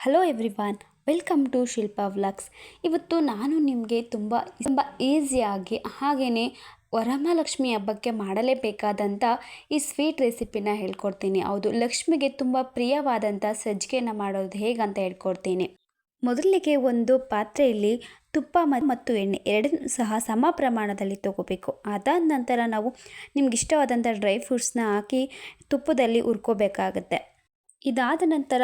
Hello everyone, welcome to Shilpa vlogs. ಇವತ್ತು ನಾನು ನಿಮಗೆ ತುಂಬ ಈಸಿಯಾಗಿ ಹಾಗೆಯೇ ವರಮಹಾಲಕ್ಷ್ಮಿ ಹಬ್ಬಕ್ಕೆ ಮಾಡಲೇಬೇಕಾದಂಥ ಈ ಸ್ವೀಟ್ ರೆಸಿಪಿನ ಹೇಳ್ಕೊಡ್ತೀನಿ. ಹೌದು, ಲಕ್ಷ್ಮಿಗೆ ತುಂಬ ಪ್ರಿಯವಾದಂಥ ಸಜ್ಜಿಗೆನ ಮಾಡೋದು ಹೇಗಂತ ಹೇಳ್ಕೊಡ್ತೀನಿ. ಮೊದಲಿಗೆ ಒಂದು ಪಾತ್ರೆಯಲ್ಲಿ ತುಪ್ಪ ಮತ್ತು ಎಣ್ಣೆ ಎರಡನ್ನೂ ಸಹ ಸಮ ಪ್ರಮಾಣದಲ್ಲಿ ತೊಗೋಬೇಕು. ಅದಾದ ನಂತರ ನಾವು ನಿಮ್ಗೆ ಇಷ್ಟವಾದಂಥ ಡ್ರೈ ಫ್ರೂಟ್ಸ್ನ ಹಾಕಿ ತುಪ್ಪದಲ್ಲಿ ಹುರ್ಕೋಬೇಕಾಗತ್ತೆ. ಇದಾದ ನಂತರ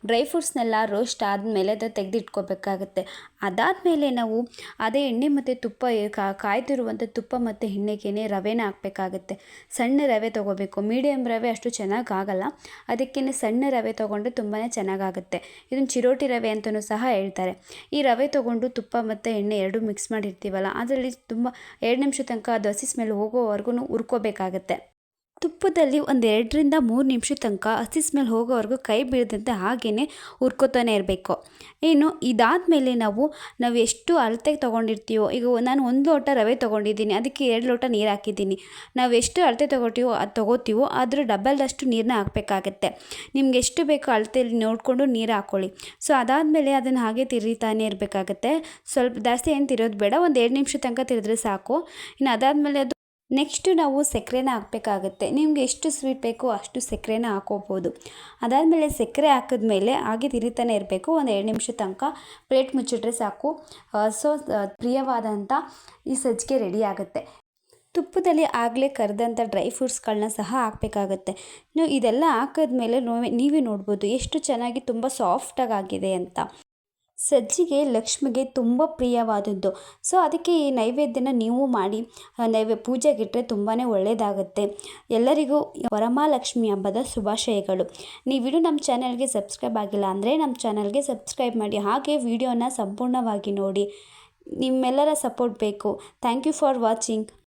ಡ್ರೈ ಫ್ರೂಟ್ಸ್ನೆಲ್ಲ ರೋಸ್ಟ್ ಆದಮೇಲೆ ಅದು ತೆಗೆದಿಟ್ಕೋಬೇಕಾಗತ್ತೆ. ಅದಾದಮೇಲೆ ನಾವು ಅದೇ ಎಣ್ಣೆ ಮತ್ತು ತುಪ್ಪ ಕಾಯ್ದಿರುವಂಥ ತುಪ್ಪ ಮತ್ತು ಎಣ್ಣೆಗೆ ರವೆನ ಹಾಕಬೇಕಾಗತ್ತೆ. ಸಣ್ಣ ರವೆ ತೊಗೋಬೇಕು. ಮೀಡಿಯಮ್ ರವೆ ಅಷ್ಟು ಚೆನ್ನಾಗಾಗಲ್ಲ, ಅದಕ್ಕೇ ಸಣ್ಣ ರವೆ ತೊಗೊಂಡ್ರೆ ತುಂಬಾ ಚೆನ್ನಾಗಾಗುತ್ತೆ. ಇದನ್ನು ಚಿರೋಟಿ ರವೆ ಅಂತಲೂ ಸಹ ಹೇಳ್ತಾರೆ. ಈ ರವೆ ತೊಗೊಂಡು ತುಪ್ಪ ಮತ್ತು ಎಣ್ಣೆ ಎರಡೂ ಮಿಕ್ಸ್ ಮಾಡಿರ್ತೀವಲ್ಲ, ಅದರಲ್ಲಿ ತುಂಬ 2 ನಿಮಿಷ ತನಕ ಅದು ಹಸಿ ಸ್ಮೆಲ್ ಹೋಗೋವರೆಗೂ ಹುರ್ಕೋಬೇಕಾಗತ್ತೆ. ತುಪ್ಪದಲ್ಲಿ ಒಂದು 2 ರಿಂದ 3 ನಿಮಿಷ ತನಕ ಹಸಿ ಸ್ಮೆಲ್ ಹೋಗೋವರೆಗೂ ಕೈ ಬೀಳದಂತೆ ಹಾಗೆಯೇ ಹುರ್ಕೋತಾನೆ ಇರಬೇಕು. ಇನ್ನು ಇದಾದಮೇಲೆ ನಾವು ಎಷ್ಟು ಅಳತೆಗೆ ತೊಗೊಂಡಿರ್ತೀವೋ, ಈಗ ನಾನು 1 ಲೋಟ ರವೆ ತೊಗೊಂಡಿದ್ದೀನಿ, ಅದಕ್ಕೆ 2 ಲೋಟ ನೀರು ಹಾಕಿದ್ದೀನಿ. ನಾವು ಎಷ್ಟು ಅಳತೆ ತೊಗೋತೀವೋ ಅದ್ರ ಡಬಲ್ದಷ್ಟು ನೀರನ್ನ ಹಾಕಬೇಕಾಗತ್ತೆ. ನಿಮ್ಗೆ ಎಷ್ಟು ಬೇಕೋ ಅಳತೆಯಲ್ಲಿ ನೋಡಿಕೊಂಡು ನೀರು ಹಾಕ್ಕೊಳ್ಳಿ. ಸೊ ಅದಾದಮೇಲೆ ಅದನ್ನು ಹಾಗೆ ತಿರುಗ್ತಾನೆ ಇರಬೇಕಾಗತ್ತೆ. ಸ್ವಲ್ಪ ಜಾಸ್ತಿ ಏನು ತಿರೋದು ಬೇಡ, ಒಂದು 2 ನಿಮಿಷ ತನಕ ತಿರುಗಿದ್ರೆ ಸಾಕು. ಇನ್ನು ಅದಾದಮೇಲೆ ಅದು ನೆಕ್ಸ್ಟು ನಾವು ಸಕ್ಕರೆನ ಹಾಕಬೇಕಾಗತ್ತೆ. ನಿಮಗೆ ಎಷ್ಟು ಸ್ವೀಟ್ ಬೇಕೋ ಅಷ್ಟು ಸಕ್ಕರೆನ ಹಾಕೋಬೋದು. ಅದಾದಮೇಲೆ ಸಕ್ಕರೆ ಹಾಕಿದ್ಮೇಲೆ ಹಾಗೆ ತಿರುಗ್ತಾನೆ ಇರಬೇಕು. ಒಂದು 2 ನಿಮಿಷ ತನಕ ಪ್ಲೇಟ್ ಮುಚ್ಚಿಟ್ರೆ ಸಾಕು. ಪ್ರಿಯವಾದಂಥ ಈ ಸಜ್ಜಿಗೆ ರೆಡಿ ಆಗುತ್ತೆ. ತುಪ್ಪದಲ್ಲಿ ಆಗಲೇ ಕರೆದಂಥ ಡ್ರೈ ಫ್ರೂಟ್ಸ್ಗಳನ್ನ ಸಹ ಹಾಕಬೇಕಾಗತ್ತೆ. ನೀವು ಇದೆಲ್ಲ ಹಾಕಿದ್ಮೇಲೆ ನೀವೇ ನೋಡ್ಬೋದು ಎಷ್ಟು ಚೆನ್ನಾಗಿ ತುಂಬ ಸಾಫ್ಟಾಗಿ ಆಗಿದೆ ಅಂತ. ಸಜ್ಜಿಗೆ ಲಕ್ಷ್ಮಿಗೆ ತುಂಬ ಪ್ರಿಯವಾದದ್ದು. ಸೊ ಅದಕ್ಕೆ ಈ ನೈವೇದ್ಯನ ನೀವು ಮಾಡಿ ಪೂಜೆಗಿಟ್ಟರೆ ತುಂಬಾ ಒಳ್ಳೆಯದಾಗುತ್ತೆ. ಎಲ್ಲರಿಗೂ ವರಮಹಾಲಕ್ಷ್ಮಿ ಹಬ್ಬದ ಶುಭಾಶಯಗಳು. ನೀವಿನ್ನೂ ನಮ್ಮ ಚಾನಲ್ಗೆ ಸಬ್ಸ್ಕ್ರೈಬ್ ಆಗಿಲ್ಲ ಅಂದರೆ ನಮ್ಮ ಚಾನಲ್ಗೆ ಸಬ್ಸ್ಕ್ರೈಬ್ ಮಾಡಿ, ಹಾಗೆ ವಿಡಿಯೋನ ಸಂಪೂರ್ಣವಾಗಿ ನೋಡಿ. ನಿಮ್ಮೆಲ್ಲರ ಸಪೋರ್ಟ್ ಬೇಕು. Thank you for watching.